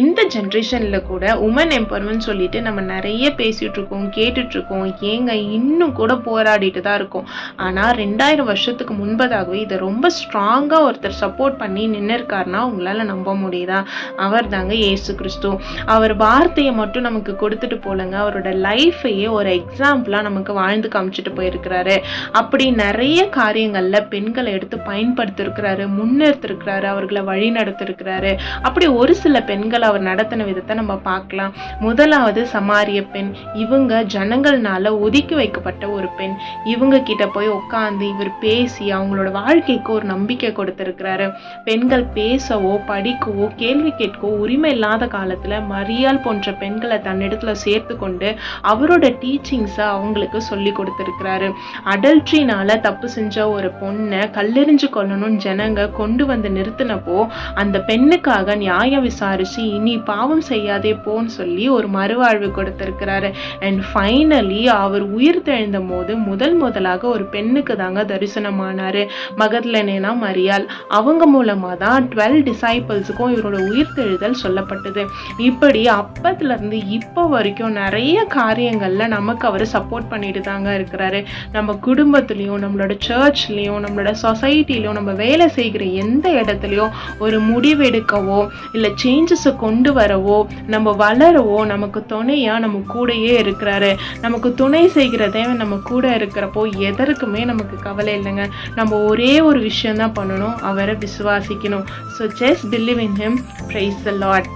இந்த ஜென்ரேஷன்ல கூட உமன் எம்பவர்மெண்ட் சொல்லிட்டு நம்ம நிறைய பேசிட்டு இருக்கோம், கேட்டுட்டு இருக்கோம். ஏங்க இன்னும் கூட போராடிட்டு தான் இருக்கோம். ஆனா 2000 வருஷத்துக்கு முன்பதாகவே இதை ரொம்ப ஸ்ட்ராங்கா ஒருத்தர் சப்போர்ட் பண்ணி நின்று இருக்காருன்னா உங்களால நம்ப முடியுதா? அவர் தாங்க இயேசு கிறிஸ்து. அவர் வார்த்தையை மட்டும் நமக்கு கொடுத்துட்டு போலங்க, அவரோட லைஃபையே ஒரு எக்ஸாம்பிளா நமக்கு வாழ்ந்து காமிச்சிட்டு போயிருக்கிறாரு. அப்படி நிறைய காரியங்கள்ல பெண்களை எடுத்து பயன்படுத்திருக்கிறாரு, முன்னெடுத்திருக்கிறாரு, அவர்களை வழி நடத்திருக்கிறாரு. அப்படி ஒரு சில பெண்கள் அவர் நடத்தின விதத்தை நம்ம பார்க்கலாம். முதலாவது சமாரிய பெண். இவங்க ஜனங்கள்னால ஒதுக்கி வைக்கப்பட்ட ஒரு பெண். இவங்க கிட்ட போய் உட்காந்து இவர் பேசி அவங்களோட வாழ்க்கைக்கு ஒரு நம்பிக்கை கொடுத்திருக்கிறாரு. பெண்கள் பேசவோ படிக்கவோ கேள்வி கேட்கவோ உரிமை இல்லாத காலத்துல மரியாள் போன்ற பெண்களை தன்னிடத்துல சேர்த்து கொண்டு அவரோட டீச்சிங்ஸை அவங்களுக்கு சொல்லி கொடுத்திருக்கிறாரு. அடல்ட்ரினால தப்பு செஞ்ச ஒரு பொண்ணை கல்லெறிஞ்சு கொள்ளணும்னு ஜனங்க கொண்டு வந்து நிறுத்தினப்போ அந்த பெண்ணுக்காக நியாயம் விசாரிச்சு இனி பாவம் செய்யாதே போன்னு சொல்லி ஒரு மறுவாழ்வு கொடுத்திருக்கிறாரு. அண்ட் ஃபைனலி அவர் உயிர் தெழுந்த போது முதலாக ஒரு பெண்ணுக்கு தாங்க தரிசனமானாரு. மகதலேனா மரியாள். அவங்க மூலமா தான் 12 டிசைபிள்ஸுக்கும் இவரோட உயிர் தெழுதல் சொல்லப்பட்டது. இப்படி அப்பத்துல இருந்து இப்போ வரைக்கும் நிறைய காரியங்கள்ல நமக்கு அவர் சப்போர்ட் பண்ணிட்டு தாங்க இருக்கிறாரு. நம்ம குடும்பத்திலையும் நம்மளோட சர்ச்லயும் நம்மளோட சொசைட்டிலையும் நம்ம வேலை செய்கிற எந்த இடத்துலையும் ஒரு முடிவெடுக்கவோ இல்லை சேஞ்சஸை கொண்டு வரவோ நம்ம வளரவோ நமக்கு துணையா நம்ம கூடயே இருக்கிறாரு. நமக்கு துணை செய்கிற தேவன் நம்ம கூட இருக்கிறப்போ எதற்குமே நமக்கு கவலை இல்லைங்க. நம்ம ஒரே ஒரு விஷயம் தான் பண்ணணும், அவரை விசுவாசிக்கணும். So just believe in him. Praise the Lord.